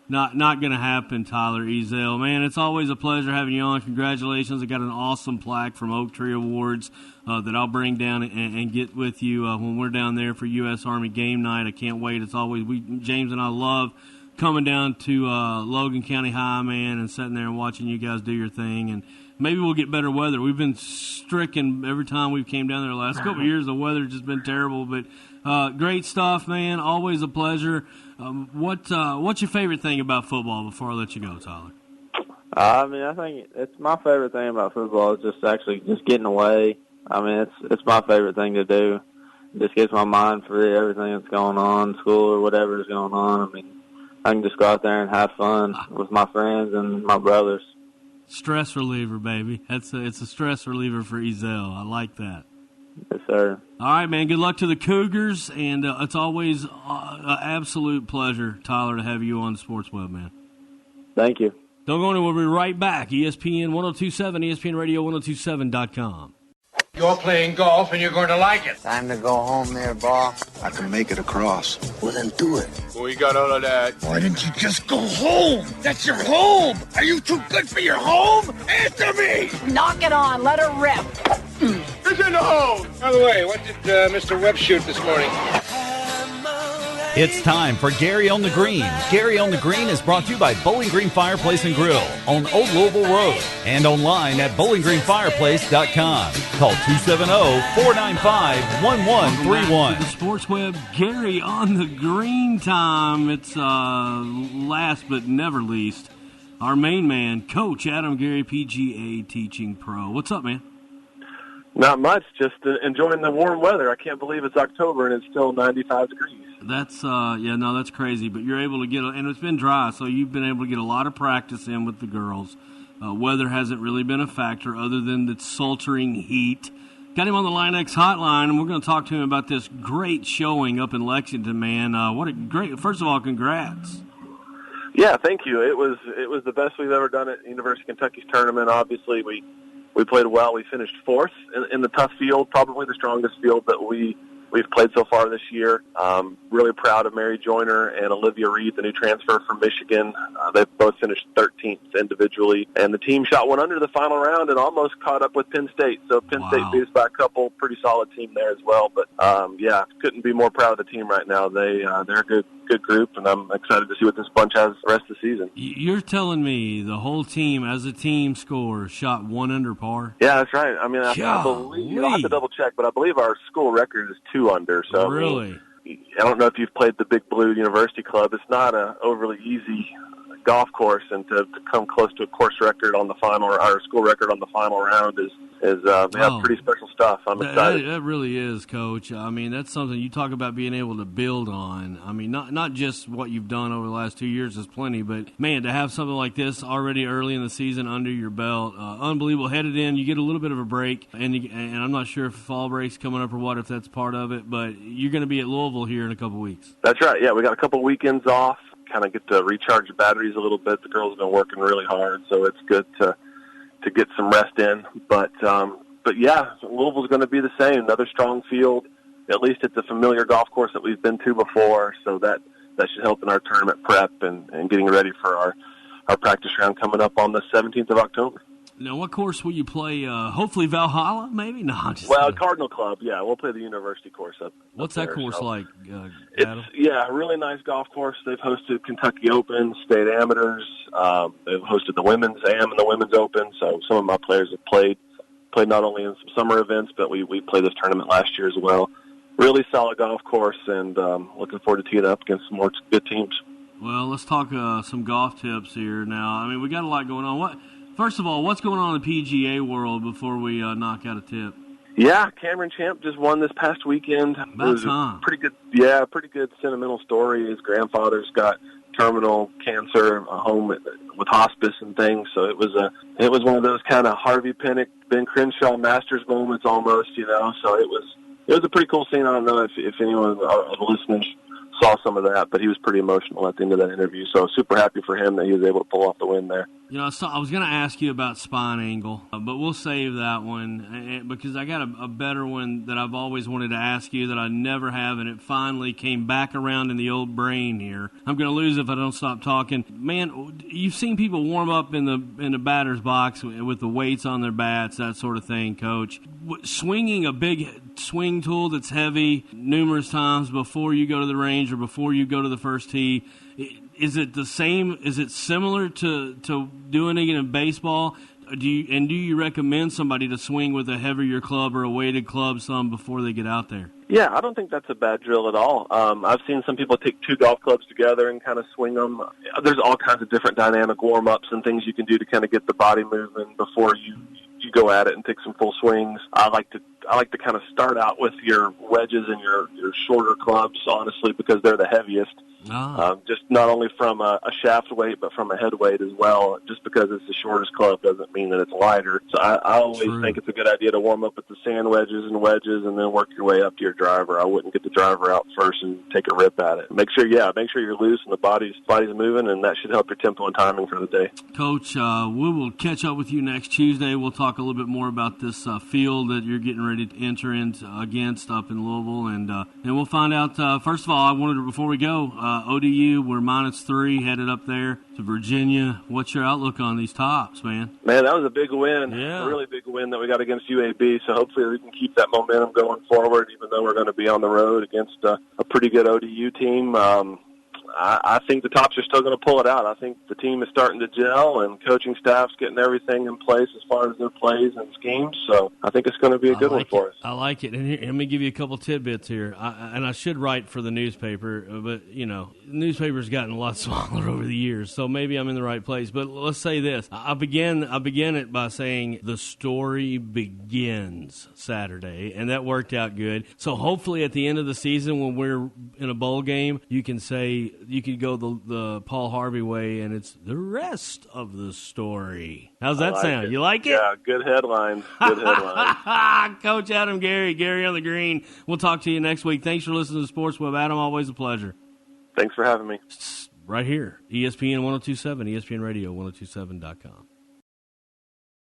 Not going to happen, Tyler Ezell. Man, it's always a pleasure having you on. Congratulations. I got an awesome plaque from Oak Tree Awards that I'll bring down and get with you when we're down there for U.S. Army game night. I can't wait. It's always James and I love coming down to Logan County High, man, and sitting there and watching you guys do your thing. And maybe we'll get better weather. We've been stricken every time we've came down there the last couple of years. The weather's just been terrible, but great stuff, man. Always a pleasure. What's your favorite thing about football before I let you go, Tyler? I mean, I think it's my favorite thing about football is just getting away. I mean, it's my favorite thing to do. It just gets my mind free, everything that's going on, school or whatever is going on. I mean, I can just go out there and have fun with my friends and my brothers. Stress reliever, baby. It's a stress reliever for Ezell. I like that. Yes, sir. All right, man. Good luck to the Cougars, and it's always an absolute pleasure, Tyler, to have you on Sports Webb, man. Thank you. Don't go anywhere. We'll be right back. ESPN 1027, ESPN Radio 1027.com. You're playing golf, and you're going to like it. Time to go home there, Bob. I can make it across. Well, then do it. We got all of that. Why didn't you just go home? That's your home. Are you too good for your home? Answer me. Knock it on. Let her rip. It's in the hole. By the way, what did Mr. Webb shoot this morning? It's time for Gary on the Green. Gary on the Green is brought to you by Bowling Green Fireplace and Grill on Old Louisville Road and online at bowlinggreenfireplace.com. Call 270-495-1131. The Sports Web, Gary on the Green time. It's last but never least, our main man, Coach Adam Gary, PGA teaching pro. What's up, man? Not much, just enjoying the warm weather. I can't believe it's October and it's still 95 degrees. That's that's crazy. But you're able to get, and it's been dry, so you've been able to get a lot of practice in with the girls. Weather hasn't really been a factor other than the sweltering heat. Got him on the Line X hotline, and we're going to talk to him about this great showing up in Lexington, man. What a great, first of all, congrats. Yeah, thank you. It was the best we've ever done at University of Kentucky's tournament. Obviously, we played well. We finished fourth in the tough field, probably the strongest field that we've played so far this year. Really proud of Mary Joyner and Olivia Reed, the new transfer from Michigan. They both finished 13th individually, and the team shot one under the final round and almost caught up with Penn State. So Penn State beat us by a couple. Pretty solid team there as well. But yeah, couldn't be more proud of the team right now. They're a good group, and I'm excited to see what this bunch has the rest of the season. You're telling me the whole team, as a team score, shot one under par? Yeah, that's right. I mean, I believe, I'll have to double check, but I believe our school record is 2 under. So really? I don't know if you've played the Big Blue University Club. It's not an overly easy golf course, and to come close to a course record on the final, or our school record on the final round is pretty special stuff. I'm excited. That really is, Coach. I mean, that's something you talk about being able to build on. I mean, not just what you've done over the last 2 years is plenty, but, man, to have something like this already early in the season under your belt, unbelievable. Headed in, you get a little bit of a break, and I'm not sure if fall break's coming up or what, if that's part of it, but you're going to be at Louisville here in a couple weeks. That's right. Yeah, we got a couple weekends off, kind of get to recharge the batteries a little bit. The girls have been working really hard, so it's good to get some rest in. But yeah, Louisville's going to be the same. Another strong field. At least it's a familiar golf course that we've been to before, so that should help in our tournament prep and getting ready for our practice round coming up on the 17th of October. Now, what course will you play? Hopefully Valhalla, maybe? No, Cardinal Club. Yeah, we'll play the university course up. What's that course like? It's a really nice golf course. They've hosted Kentucky Open, state amateurs. They've hosted the women's AM and the women's Open. So some of my players have played not only in some summer events, but we played this tournament last year as well. Really solid golf course, and looking forward to teeing up against some more good teams. Well, let's talk some golf tips here now. I mean, we got a lot going on. First of all, what's going on in the PGA world before we knock out a tip? Yeah, Cameron Champ just won this past weekend. About time. Pretty good sentimental story. His grandfather's got terminal cancer, a home with hospice and things. So it was one of those kind of Harvey Pinnock, Ben Crenshaw Masters moments almost, you know. So it was a pretty cool scene. I don't know if anyone of the listeners saw some of that, but he was pretty emotional at the end of that interview. So super happy for him that he was able to pull off the win there. You know, I was going to ask you about spine angle, but we'll save that one because I got a better one that I've always wanted to ask you that I never have, and it finally came back around in the old brain here. I'm going to lose if I don't stop talking. Man, you've seen people warm up in the batter's box with the weights on their bats, that sort of thing, Coach. Swinging a big swing tool that's heavy numerous times before you go to the range or before you go to the first tee, is it the same? Is it similar to doing it in baseball? Do you recommend somebody to swing with a heavier club or a weighted club some before they get out there? Yeah, I don't think that's a bad drill at all. I've seen some people take 2 golf clubs together and kind of swing them. There's all kinds of different dynamic warm-ups and things you can do to kind of get the body moving before you go at it and take some full swings. I like to kind of start out with your wedges and your shorter clubs, honestly, because they're the heaviest. Just not only from a shaft weight, but from a head weight as well. Just because it's the shortest club doesn't mean that it's lighter. So I always think it's a good idea to warm up with the sand wedges and then work your way up to your driver. I wouldn't get the driver out first and take a rip at it. Make sure you're loose and the body's moving, and that should help your tempo and timing for the day. Coach, we will catch up with you next Tuesday. We'll talk a little bit more about this field that you're getting ready to enter against up in Louisville, and we'll find out. First of all, I wanted to, before we go, ODU, we're -3 headed up there to Virginia. What's your outlook on these tops, man? Man, that was a big win. Yeah. A really big win that we got against UAB. So hopefully we can keep that momentum going forward, even though we're going to be on the road against a pretty good ODU team. I think the Tops are still going to pull it out. I think the team is starting to gel, and coaching staff's getting everything in place as far as their plays and schemes. So I think it's going to be a good one for us. I like it. And here, let me give you a couple tidbits here. I should write for the newspaper, but, you know, the newspaper's gotten a lot smaller over the years, so maybe I'm in the right place. But let's say this. I begin it by saying the story begins Saturday, and that worked out good. So hopefully at the end of the season when we're in a bowl game, you can say – you could go the Paul Harvey way, and it's the rest of the story. How's that sound? You like it? Yeah, good headline. Good headline. Coach Adam Gary on the green. We'll talk to you next week. Thanks for listening to Sports Webb. Adam, always a pleasure. Thanks for having me. right here, ESPN 1027, ESPN Radio 1027.com.